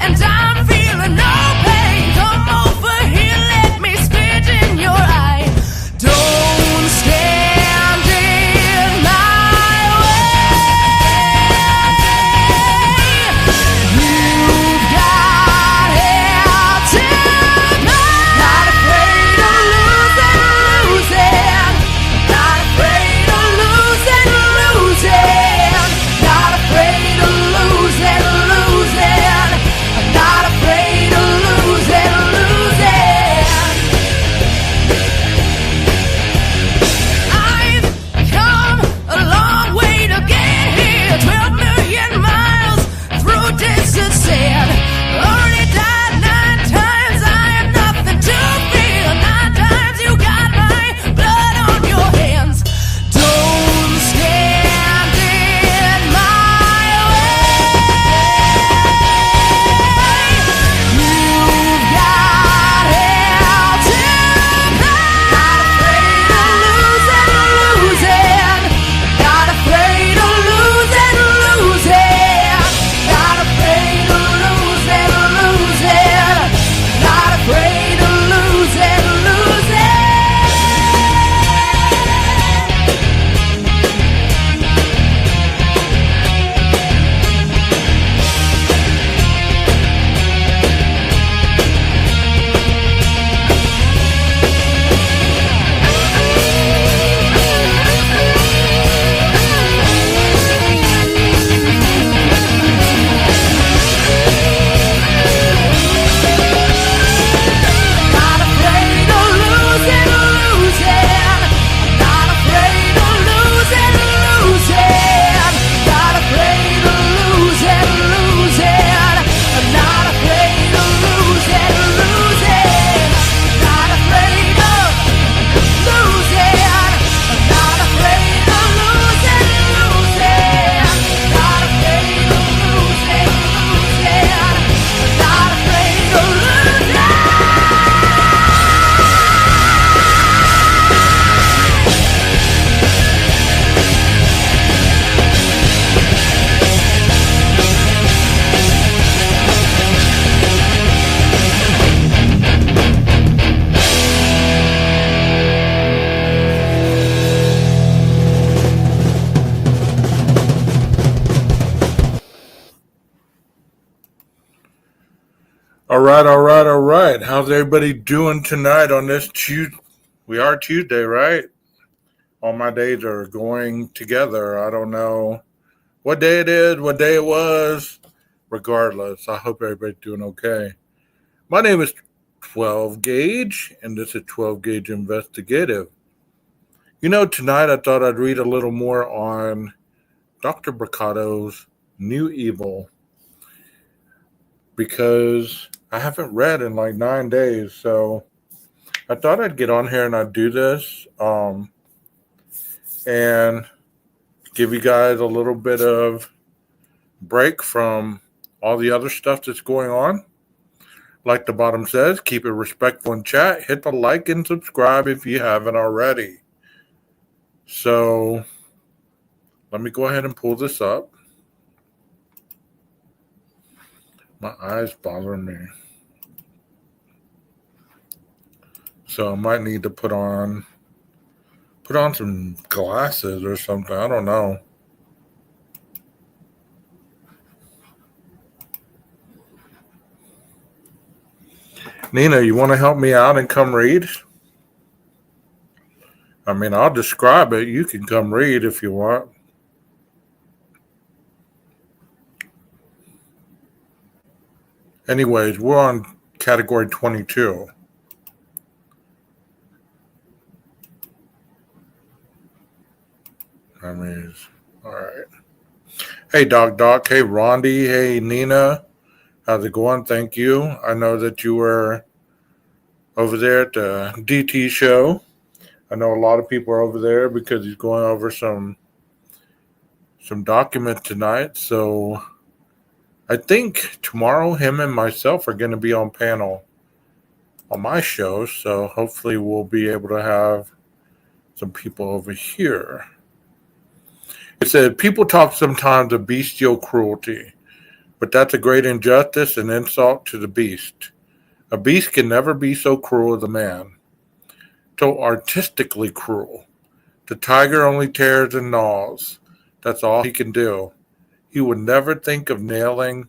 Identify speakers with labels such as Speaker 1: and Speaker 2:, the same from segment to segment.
Speaker 1: and I'm feeling no pain. Come over here, let me spit in your eye. Don't stand in my way. You've got hell to pay. Not afraid of losing. Not afraid of losing. Not afraid of losing. I'm not afraid of losing. I've come a long way to get here. 12 million miles through desert sand. Already died 9 times. I have nothing to fear. 9 times you got my blood on your hands. Don't stand in my way. You've got hell to pay. Not afraid of losing. Not afraid of losing. Not afraid of losing. Not afraid of losing. Not afraid of losing. Not afraid of losing. Not afraid of losing. I'm not afraid of losing. Not afraid of losing. I'm not afraid of losing. Not afraid of losing. Not afraid of losing.
Speaker 2: All right. How's everybody doing tonight on this Tuesday? We are Tuesday, right? All my days are going together. I don't know what day it is, what day it was. Regardless, I hope everybody's doing okay. My name is 12 Gauge, and this is 12 Gauge Investigative. You know, tonight I thought I'd read a little more on Dr. Brucato's New Evil because I haven't read in like 9 days, so I thought I'd get on here and I'd do this and give you guys a little bit of break from all the other stuff that's going on. Like the bottom says, keep it respectful in chat. Hit the like and subscribe if you haven't already. So let me go ahead and pull this up. My eyes bother me. So I might need to put on some glasses or something. I don't know. Nina, you want to help me out and come read? I mean, I'll describe it. You can come read if you want. Anyways, we're on category 22. All right. Hey, Doc. Hey, Rondi. Hey, Nina. How's it going? Thank you. I know that you were over there at the DT show. I know a lot of people are over there because he's going over some documents tonight. So I think tomorrow him and myself are going to be on panel on my show. So hopefully we'll be able to have some people over here. It said, people talk sometimes of bestial cruelty. But that's a great injustice and insult to the beast. A beast can never be so cruel as a man, so artistically cruel. The tiger only tears and gnaws. That's all he can do. He would never think of nailing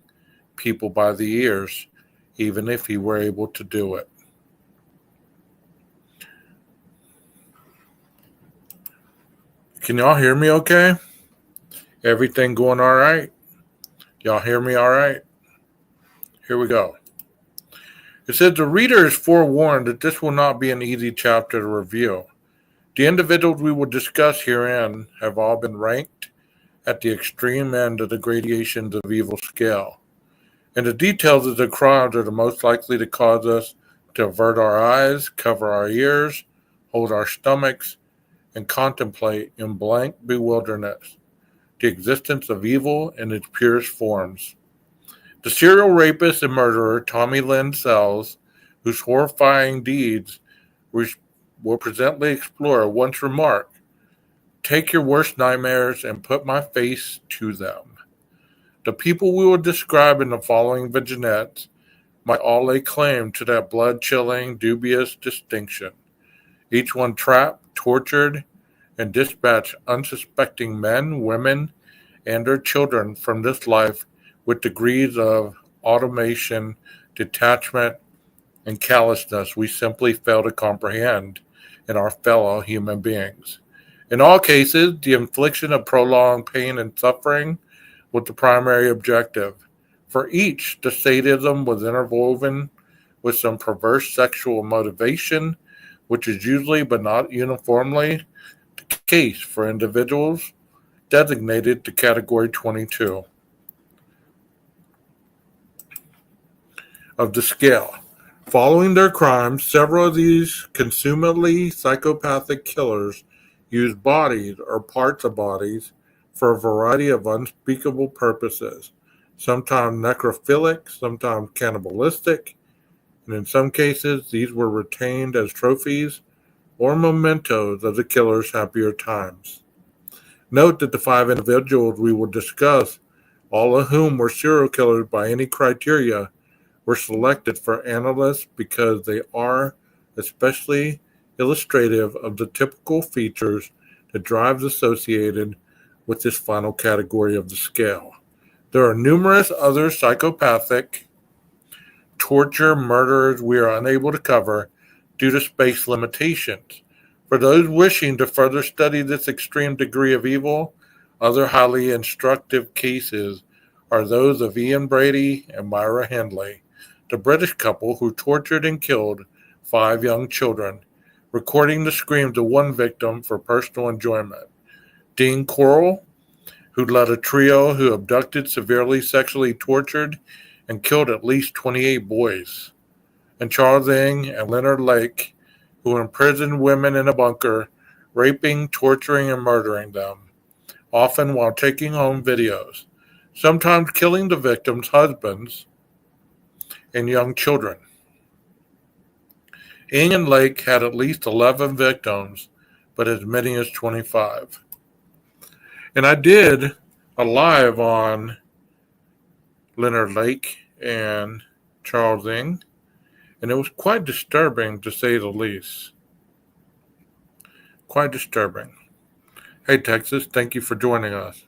Speaker 2: people by the ears, even if he were able to do it. Can y'all hear me okay? Everything going all right? Y'all hear me all right? Here we go. It says the reader is forewarned that this will not be an easy chapter to review. The individuals we will discuss herein have all been ranked at the extreme end of the gradations of evil scale. And the details of the crimes are the most likely to cause us to avert our eyes, cover our ears, hold our stomachs, and contemplate in blank bewilderment the existence of evil in its purest forms. The serial rapist and murderer Tommy Lynn Sells, whose horrifying deeds we'll presently explore, once remarked, "Take your worst nightmares and put my face to them." The people we will describe in the following vignettes might all lay claim to that blood-chilling, dubious distinction. Each one trapped, tortured, and dispatched unsuspecting men, women, and their children from this life with degrees of automation, detachment, and callousness we simply fail to comprehend in our fellow human beings. In all cases, the infliction of prolonged pain and suffering was the primary objective. For each, the sadism was interwoven with some perverse sexual motivation, which is usually but not uniformly the case for individuals designated to Category 22 of the scale. Following their crimes, several of these consummately psychopathic killers used bodies or parts of bodies for a variety of unspeakable purposes, sometimes necrophilic, sometimes cannibalistic, and in some cases these were retained as trophies or mementos of the killer's happier times. Note that the 5 individuals we will discuss, all of whom were serial killers by any criteria, were selected for analysts because they are especially illustrative of the typical features that drives associated with this final category of the scale. There are numerous other psychopathic torture murderers we are unable to cover due to space limitations. For those wishing to further study this extreme degree of evil, other highly instructive cases are those of Ian Brady and Myra Hindley, the British couple who tortured and killed 5 young children, recording the screams of one victim for personal enjoyment. Dean Corll, who led a trio who abducted, severely sexually tortured, and killed at least 28 boys. And Charles Ng and Leonard Lake, who imprisoned women in a bunker, raping, torturing, and murdering them, often while taking home videos, sometimes killing the victims' husbands and young children. Ng and Lake had at least 11 victims, but as many as 25. And I did a live on Leonard Lake and Charles Ng, and it was quite disturbing to say the least. Quite disturbing. Hey Texas, thank you for joining us.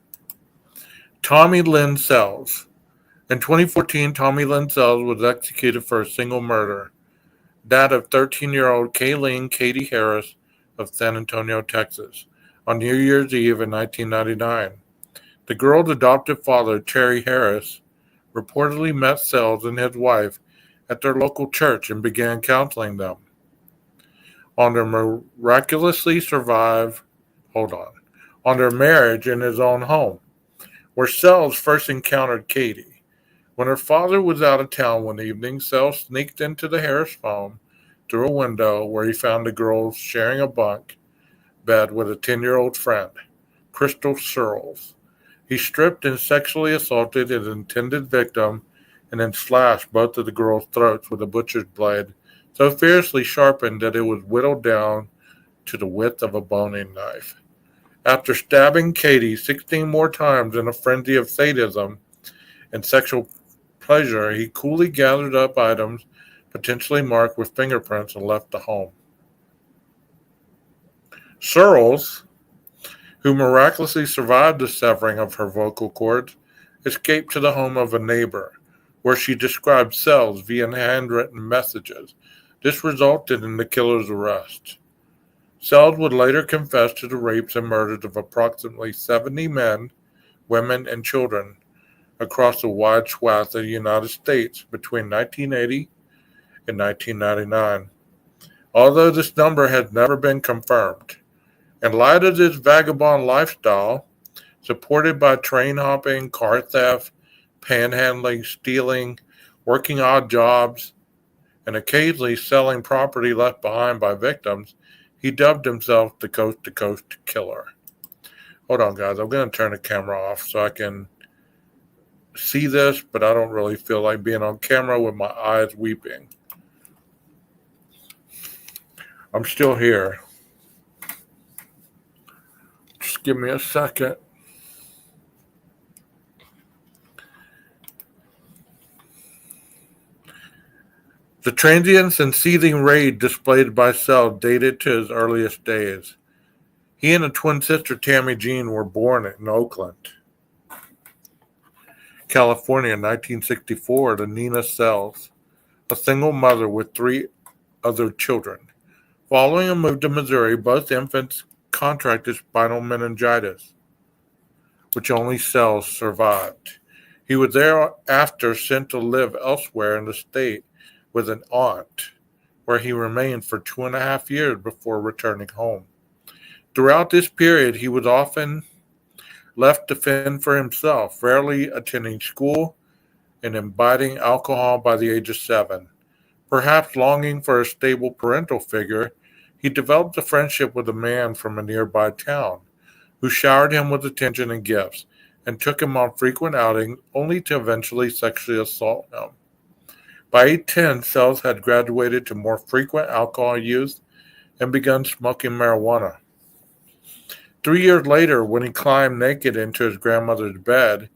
Speaker 2: Tommy Lynn Sells. In 2014, Tommy Lynn Sells was executed for a single murder, that of 13-year-old Kayleen Katie Harris of San Antonio, Texas, on New Year's Eve in 1999. The girl's adoptive father, Terry Harris, reportedly met Sells and his wife at their local church and began counseling them on their on their marriage in his own home, where Sells first encountered Katie. When her father was out of town one evening, Sells sneaked into the Harris home through a window where he found the girls sharing a bunk bed with a 10-year-old friend, Crystal Searles. He stripped and sexually assaulted his intended victim and then slashed both of the girls' throats with a butcher's blade so fiercely sharpened that it was whittled down to the width of a boning knife. After stabbing Katie 16 more times in a frenzy of sadism and sexual pleasure, he coolly gathered up items potentially marked with fingerprints and left the home. Searles, who miraculously survived the severing of her vocal cords, escaped to the home of a neighbor, where she described Sells via handwritten messages. This resulted in the killer's arrest. Sells would later confess to the rapes and murders of approximately 70 men, women, and children across a wide swath of the United States between 1980 and 1999. Although this number has never been confirmed, in light of this vagabond lifestyle, supported by train hopping, car theft, panhandling, stealing, working odd jobs, and occasionally selling property left behind by victims, he dubbed himself the Coast to Coast Killer. Hold on, guys. I'm going to turn the camera off so I can see this, but I don't really feel like being on camera with my eyes weeping. I'm still here. Just give me a second. The transience and seething rage displayed by Sells dated to his earliest days. He and a twin sister, Tammy Jean, were born in Oakland, California in 1964 to Nina Sells, a single mother with 3 other children. Following a move to Missouri, both infants contracted spinal meningitis, which only Sells survived. He was thereafter sent to live elsewhere in the state with an aunt, where he remained for 2.5 years before returning home. Throughout this period, he was often left to fend for himself, rarely attending school and imbibing alcohol by the age of 7. Perhaps longing for a stable parental figure, he developed a friendship with a man from a nearby town, who showered him with attention and gifts, and took him on frequent outings, only to eventually sexually assault him. By age 10, Sells had graduated to more frequent alcohol use and begun smoking marijuana. 3 years later, when he climbed naked into his grandmother's bed,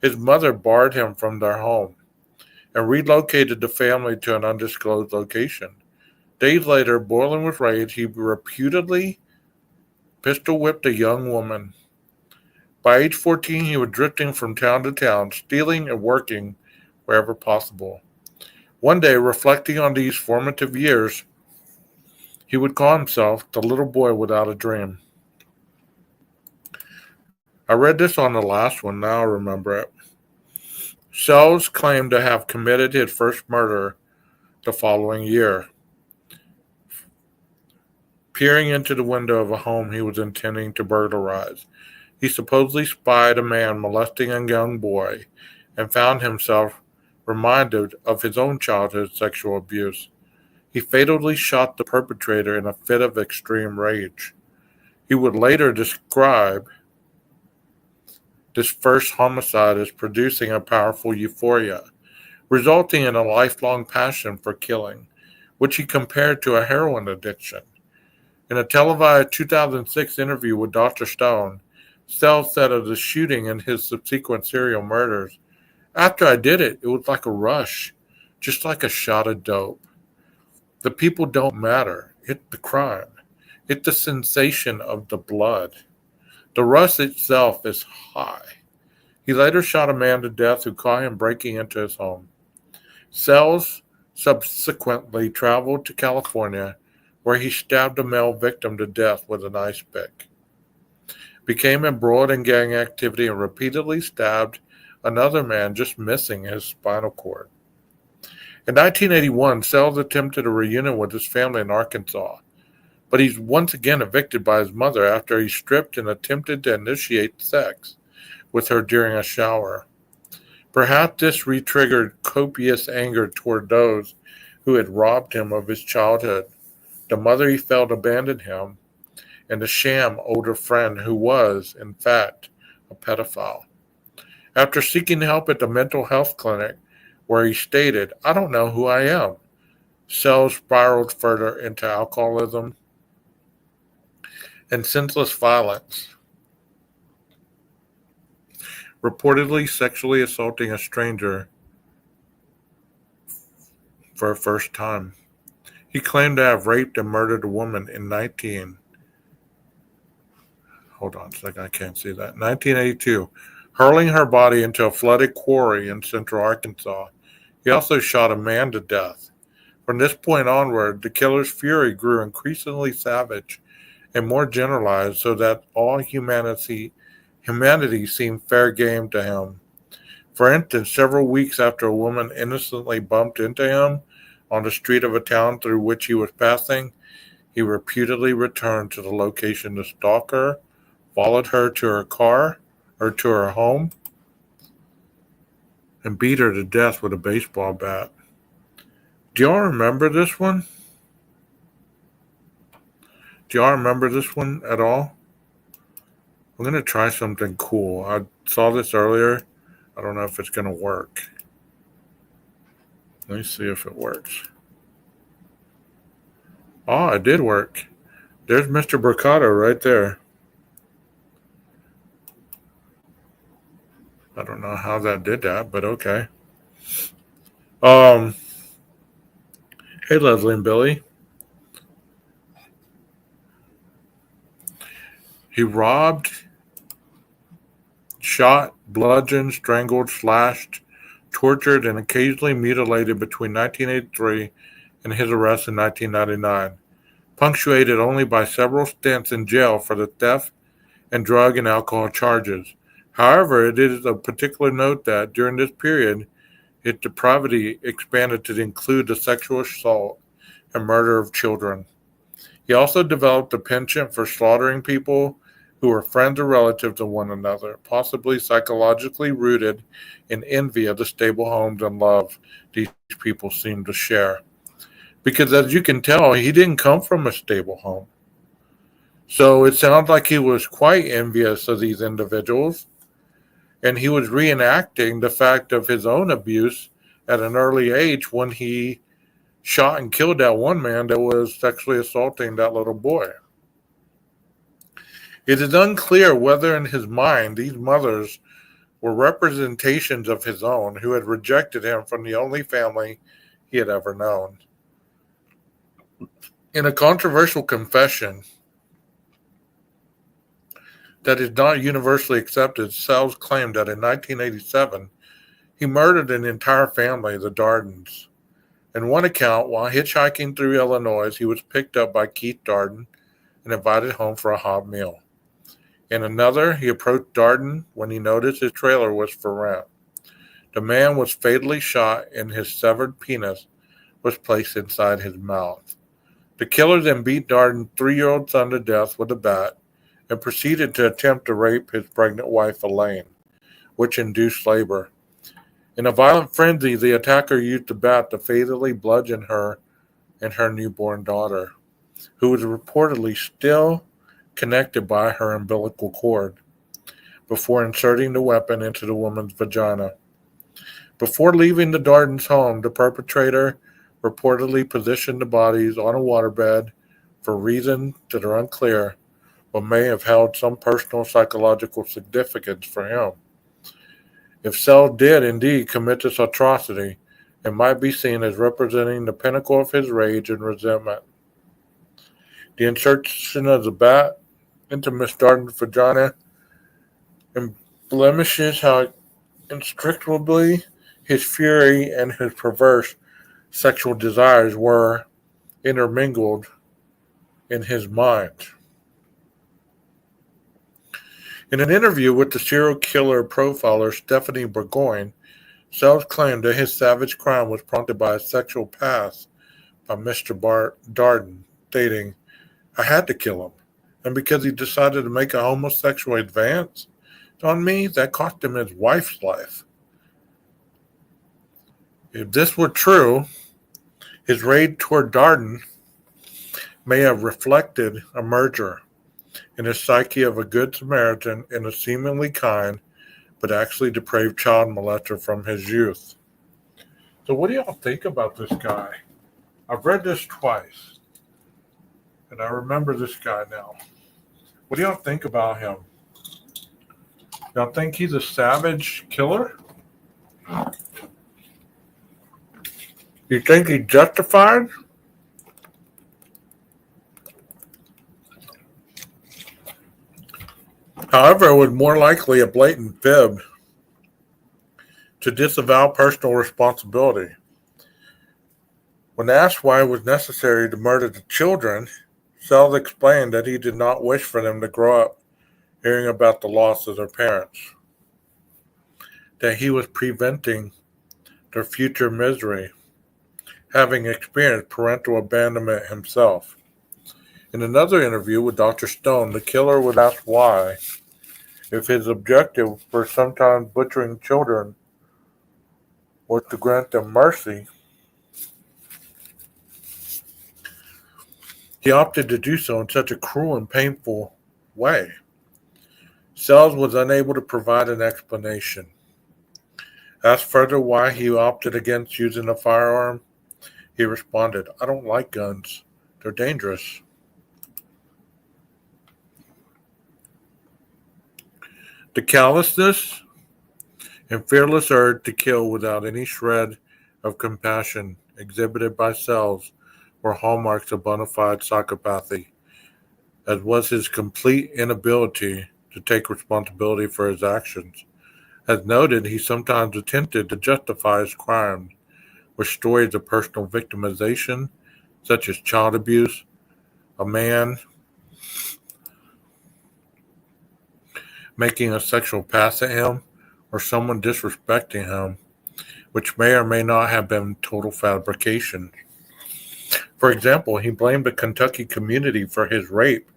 Speaker 2: his mother barred him from their home and relocated the family to an undisclosed location. Days later, boiling with rage, he reputedly pistol whipped a young woman. By age 14, he was drifting from town to town, stealing and working wherever possible. One day, reflecting on these formative years, he would call himself the little boy without a dream. I read this on the last one, now I remember it. Sells claimed to have committed his first murder the following year, peering into the window of a home he was intending to burglarize. He supposedly spied a man molesting a young boy and found himself reminded of his own childhood sexual abuse. He fatally shot the perpetrator in a fit of extreme rage. He would later describe this first homicide as producing a powerful euphoria, resulting in a lifelong passion for killing, which he compared to a heroin addiction. In a televised 2006 interview with Dr. Stone, Sells said of the shooting and his subsequent serial murders, "After I did it, it was like a rush, just like a shot of dope. The people don't matter. It's the crime. It's the sensation of the blood. The rush itself is high." He later shot a man to death who caught him breaking into his home. Sells subsequently traveled to California, where he stabbed a male victim to death with an ice pick, became embroiled in gang activity, and repeatedly stabbed another man just missing his spinal cord. In 1981, Sells attempted a reunion with his family in Arkansas, but he's once again evicted by his mother after he stripped and attempted to initiate sex with her during a shower. Perhaps this re-triggered copious anger toward those who had robbed him of his childhood, the mother he felt abandoned him, and the sham older friend who was, in fact, a pedophile. After seeking help at the mental health clinic, where he stated, "I don't know who I am," Sells spiraled further into alcoholism and senseless violence, reportedly sexually assaulting a stranger for a first time. He claimed to have raped and murdered a woman in 1982, hurling her body into a flooded quarry in central Arkansas. He also shot a man to death. From this point onward, the killer's fury grew increasingly savage and more generalized so that all humanity seemed fair game to him. For instance, several weeks after a woman innocently bumped into him on the street of a town through which he was passing, he reputedly returned to the location to stalk her, followed her to her car or to her home, and beat her to death with a baseball bat. Do y'all remember this one? Do y'all remember this one at all? I'm going to try something cool. I saw this earlier. I don't know if it's going to work. Let me see if it works. Oh, it did work. There's Mr. Brucato right there. I don't know how that did that, but okay. Hey, Leslie and Billy. He robbed, shot, bludgeoned, strangled, slashed, tortured, and occasionally mutilated between 1983 and his arrest in 1999, punctuated only by several stints in jail for the theft and drug and alcohol charges. However, it is of particular note that during this period, its depravity expanded to include the sexual assault and murder of children. He also developed a penchant for slaughtering people who were friends or relatives of one another, possibly psychologically rooted in envy of the stable homes and love these people seemed to share. Because as you can tell, he didn't come from a stable home. So it sounds like he was quite envious of these individuals, and he was reenacting the fact of his own abuse at an early age when he shot and killed that one man that was sexually assaulting that little boy. It is unclear whether in his mind these mothers were representations of his own who had rejected him from the only family he had ever known. In a controversial confession that is not universally accepted, Sells claimed that in 1987 he murdered an entire family, the Dardens. In one account, while hitchhiking through Illinois, he was picked up by Keith Darden and invited home for a hot meal. In another, he approached Darden when he noticed his trailer was for rent. The man was fatally shot and his severed penis was placed inside his mouth. The killer then beat Darden's 3-year-old son to death with a bat and proceeded to attempt to rape his pregnant wife, Elaine, which induced labor. In a violent frenzy, the attacker used the bat to fatally bludgeon her and her newborn daughter, who was reportedly still connected by her umbilical cord, before inserting the weapon into the woman's vagina. Before leaving the Darden's home, the perpetrator reportedly positioned the bodies on a waterbed for reasons that are unclear, but may have held some personal psychological significance for him. If Sells did indeed commit this atrocity, it might be seen as representing the pinnacle of his rage and resentment. The insertion of the bat into Miss Darden's vagina blemishes how inextricably his fury and his perverse sexual desires were intermingled in his mind. In an interview with the serial killer profiler Stephanie Burgoyne, Sells claimed that his savage crime was prompted by a sexual past by Mr. Darden, stating, "I had to kill him, and because he decided to make a homosexual advance on me, that cost him his wife's life." If this were true, his rage toward Darden may have reflected a merger in his psyche of a good Samaritan and a seemingly kind but actually depraved child molester from his youth. So what do y'all think about this guy? I've read this twice, and I remember this guy now. What do y'all think about him? Y'all think he's a savage killer? You think he's justified? However, it was more likely a blatant fib to disavow personal responsibility. When asked why it was necessary to murder the children, Sells explained that he did not wish for them to grow up hearing about the loss of their parents, that he was preventing their future misery, having experienced parental abandonment himself. In another interview with Dr. Stone, the killer was asked why, if his objective for sometimes butchering children was to grant them mercy, he opted to do so in such a cruel and painful way. Sells was unable to provide an explanation. Asked further why he opted against using a firearm, he responded, "I don't like guns. They're dangerous." The callousness and fearless urge to kill without any shred of compassion exhibited by Sells were hallmarks of bona fide psychopathy, as was his complete inability to take responsibility for his actions. As noted, he sometimes attempted to justify his crimes with stories of personal victimization, such as child abuse, a man making a sexual pass at him, or someone disrespecting him, which may or may not have been total fabrication. For example, he blamed the Kentucky community for his rape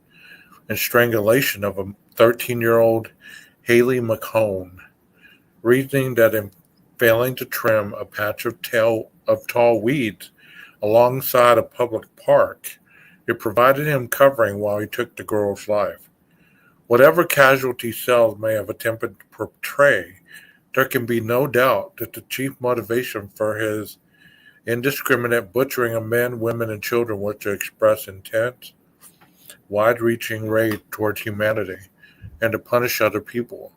Speaker 2: and strangulation of a 13-year-old Haley McCone, reasoning that in failing to trim a patch of tall weeds alongside a public park, it provided him covering while he took the girl's life. Whatever casualty Sells may have attempted to portray, there can be no doubt that the chief motivation for his indiscriminate butchering of men, women, and children was to express intense, wide-reaching rage towards humanity and to punish other people,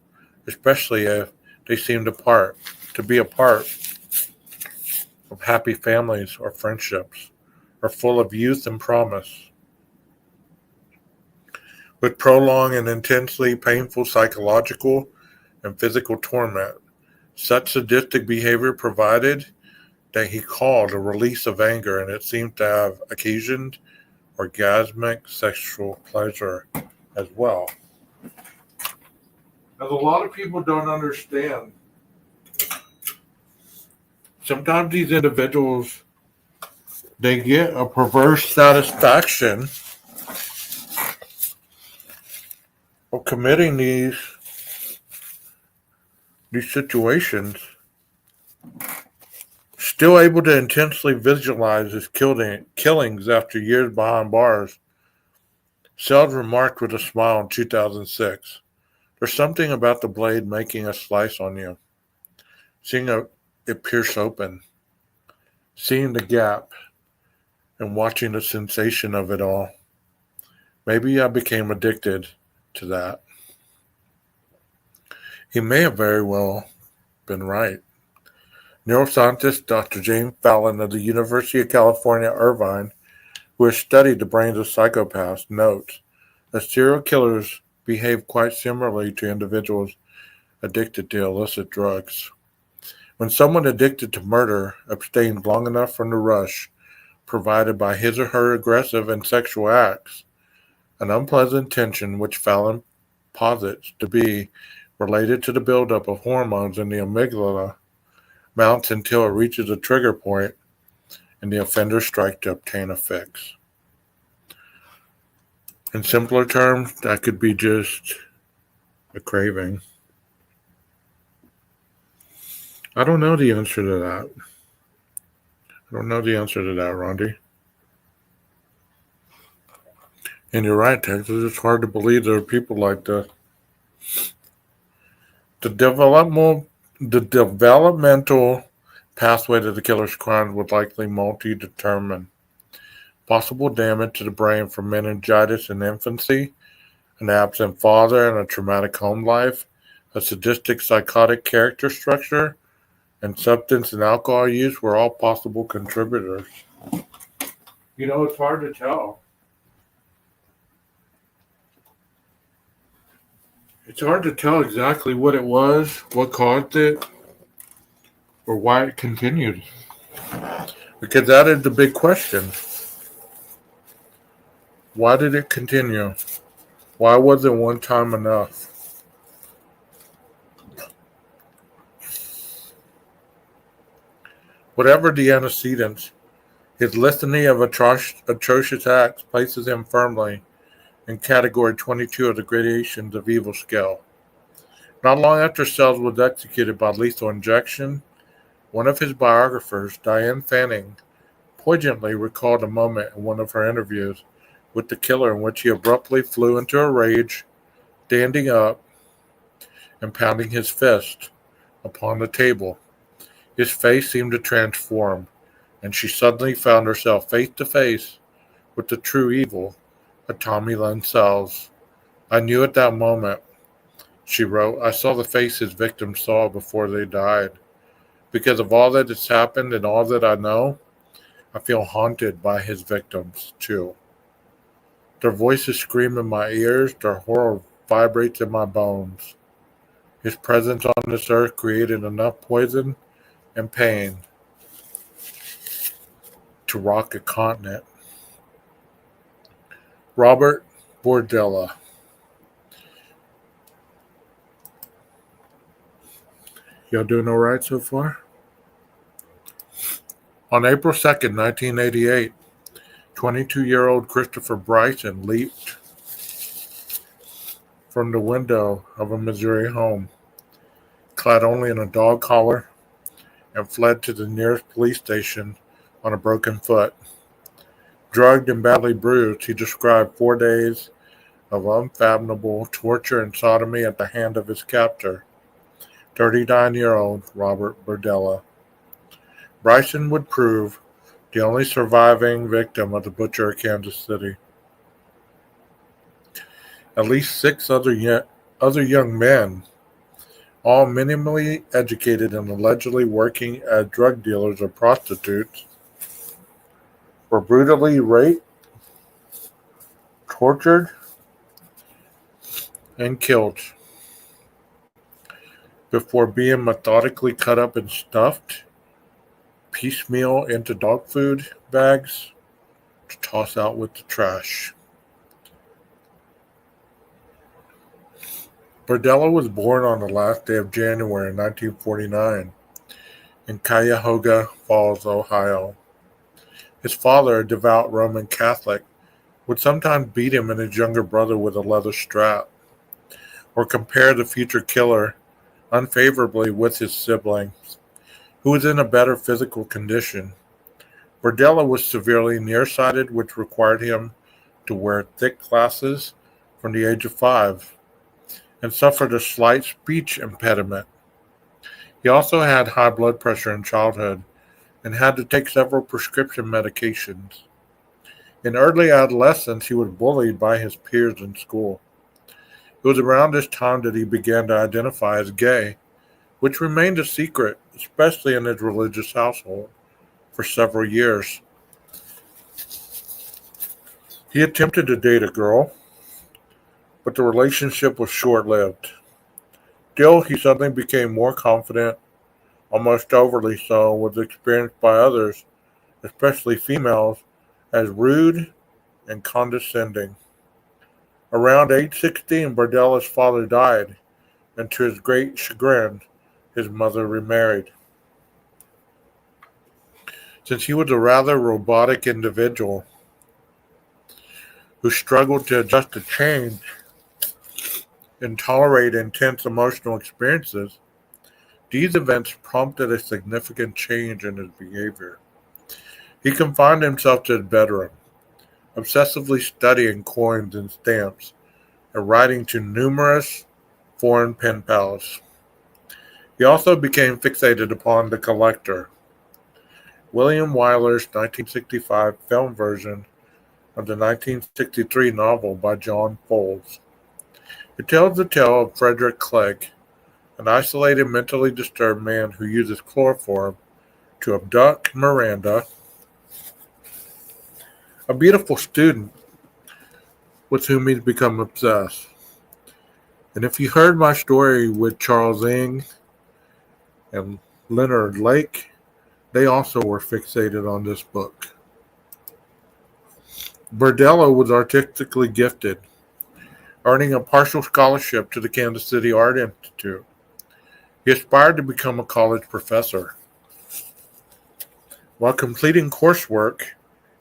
Speaker 2: especially if they seemed to be a part of happy families or friendships, or full of youth and promise. With prolonged and intensely painful psychological and physical torment, such sadistic behavior provided that he called a release of anger, and it seemed to have occasioned orgasmic sexual pleasure as well. As a lot of people don't understand, sometimes these individuals, they get a perverse satisfaction of committing these situations, still able to intensely visualize his killings after years behind bars. Sells remarked with a smile in 2006, "There's something about the blade making a slice on you, seeing it pierce open, seeing the gap, and watching the sensation of it all. Maybe I became addicted to that." He may have very well been right. Neuroscientist Dr. James Fallon of the University of California, Irvine, who has studied the brains of psychopaths, notes that serial killers behave quite similarly to individuals addicted to illicit drugs. When someone addicted to murder abstains long enough from the rush provided by his or her aggressive and sexual acts, an unpleasant tension which Fallon posits to be related to the buildup of hormones in the amygdala mounts until it reaches a trigger point and the offender strikes to obtain a fix. In simpler terms, that could be just a craving. I don't know the answer to that. Rondi. And you're right, Texas. It's hard to believe there are people like this. The developmental pathway to the killer's crimes would likely multi-determine. Possible damage to the brain from meningitis in infancy, an absent father and a traumatic home life, a sadistic psychotic character structure, and substance and alcohol use were all possible contributors. It's hard to tell. It's hard to tell exactly what it was, what caused it, or why it continued. Because that is the big question. Why did it continue? Why wasn't one time enough? Whatever the antecedents, his litany of atrocious acts places him firmly in category 22 of the Gradations of Evil scale. Not long after Sells was executed by lethal injection, one of his biographers, Diane Fanning, poignantly recalled a moment in one of her interviews with the killer in which he abruptly flew into a rage, standing up and pounding his fist upon the table. His face seemed to transform, and she suddenly found herself face to face with the true evil of Tommy Lynn Sells. I knew at that moment, she wrote, I saw the face his victims saw before they died. Because of all that has happened and all that I know, I feel haunted by his victims, too. Their voices scream in my ears, their horror vibrates in my bones. His presence on this earth created enough poison and pain to rock a continent. Robert Bordella. Y'all doing all right so far? On April 2nd, 1988, 22-year-old Christopher Bryson leaped from the window of a Missouri home, clad only in a dog collar, and fled to the nearest police station on a broken foot. Drugged and badly bruised, he described 4 days of unfathomable torture and sodomy at the hand of his captor, 39-year-old Robert Bordella. Bryson would prove the only surviving victim of the butcher of Kansas City. At least 6 other young men, all minimally educated and allegedly working as drug dealers or prostitutes, were brutally raped, tortured, and killed before being methodically cut up and stuffed piecemeal into dog food bags to toss out with the trash. Bordella was born on the last day of January 1949 in Cuyahoga Falls, Ohio. His father, a devout Roman Catholic, would sometimes beat him and his younger brother with a leather strap, or compare the future killer unfavorably with his siblings, who was in a better physical condition. Bordella was severely nearsighted, which required him to wear thick glasses from the age of 5, and suffered a slight speech impediment. He also had high blood pressure in childhood and had to take several prescription medications. In early adolescence, he was bullied by his peers in school. It was around this time that he began to identify as gay, which remained a secret, especially in his religious household, for several years. He attempted to date a girl, but the relationship was short-lived. Still, he suddenly became more confident, almost overly so, was experienced by others, especially females, as rude and condescending. Around age 16, Bordella's father died, and to his great chagrin, his mother remarried. Since he was a rather robotic individual who struggled to adjust to change and tolerate intense emotional experiences, these events prompted a significant change in his behavior. He confined himself to his bedroom, obsessively studying coins and stamps, and writing to numerous foreign pen pals. He also became fixated upon The Collector, William Wyler's 1965 film version of the 1963 novel by John Fowles. It tells the tale of Frederick Clegg, an isolated, mentally disturbed man who uses chloroform to abduct Miranda, a beautiful student with whom he's become obsessed. And if you heard my story with Charles Ng and Leonard Lake, they also were fixated on this book. Verdello was artistically gifted, earning a partial scholarship to the Kansas City Art Institute. He aspired to become a college professor. While completing coursework,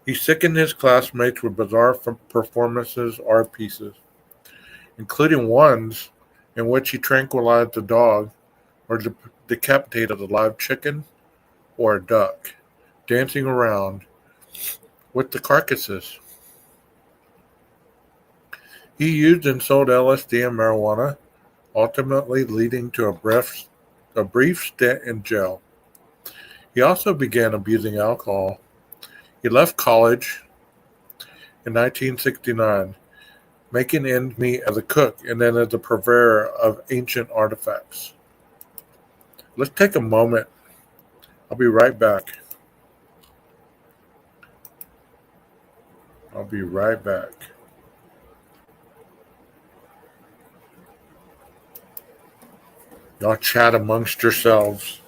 Speaker 2: he sickened his classmates with bizarre performances, art pieces, including ones in which he tranquilized a dog or decapitated a live chicken or a duck, dancing around with the carcasses. He used and sold LSD and marijuana, ultimately leading to a brief stint in jail. He also began abusing alcohol. He left college in 1969, making ends meet as a cook and then as a purveyor of ancient artifacts. Let's take a moment. I'll be right back. I'll be right back. Y'all chat amongst yourselves.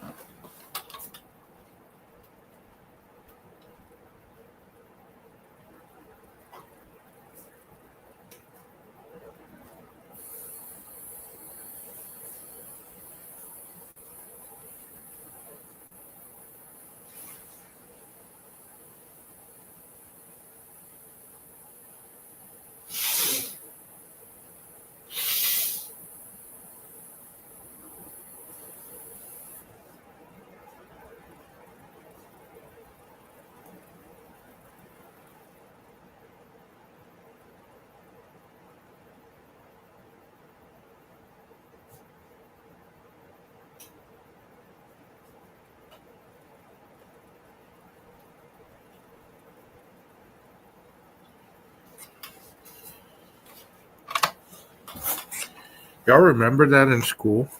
Speaker 2: Y'all remember that in school?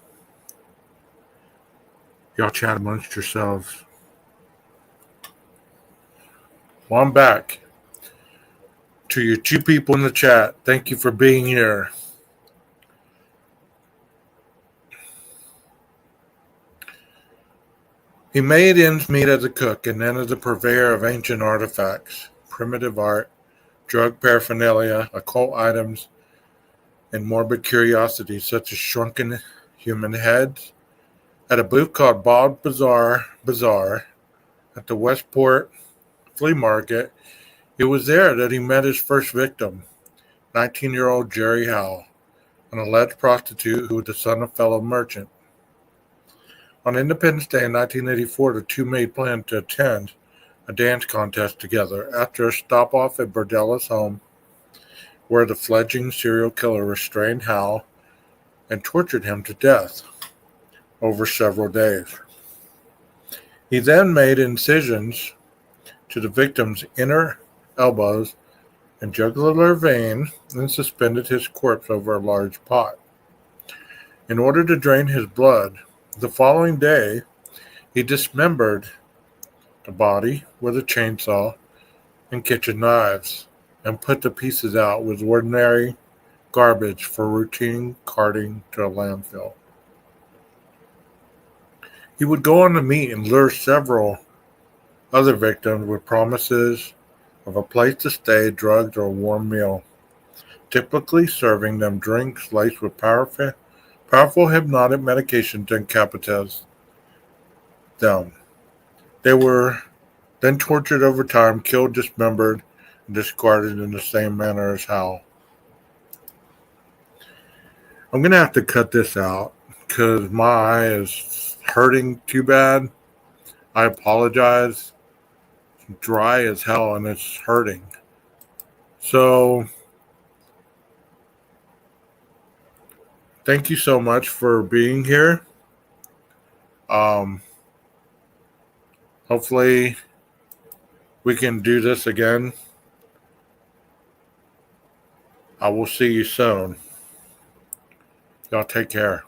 Speaker 2: Y'all chat amongst yourselves. Well, I'm back. To you two people in the chat, thank you for being here. He made ends meet as a cook and then as a purveyor of ancient artifacts, primitive art, drug paraphernalia, occult items, and morbid curiosities such as shrunken human heads. At a booth called Bob Bazaar at the Westport Flea Market, it was there that he met his first victim, 19-year-old Jerry Howe, an alleged prostitute who was the son of a fellow merchant. On Independence Day in 1984, the two made plans to attend a dance contest together after a stop-off at Verdella's home, where the fledgling serial killer restrained Howe and tortured him to death over several days. He then made incisions to the victim's inner elbows and jugular vein and suspended his corpse over a large pot. In order to drain his blood, the following day, he dismembered the body with a chainsaw and kitchen knives and put the pieces out with ordinary garbage for routine carting to a landfill. He would go on to meet and lure several other victims with promises of a place to stay, drugs, or a warm meal, typically serving them drinks laced with powerful hypnotic medication to incapacitate them. They were then tortured over time, killed, dismembered, and discarded in the same manner as Howe. I'm going to have to cut this out because my eye is hurting too bad. I apologize. It's dry as hell and it's hurting. So, thank you so much for being here. Hopefully we can do this again. I will see you soon. Y'all take care.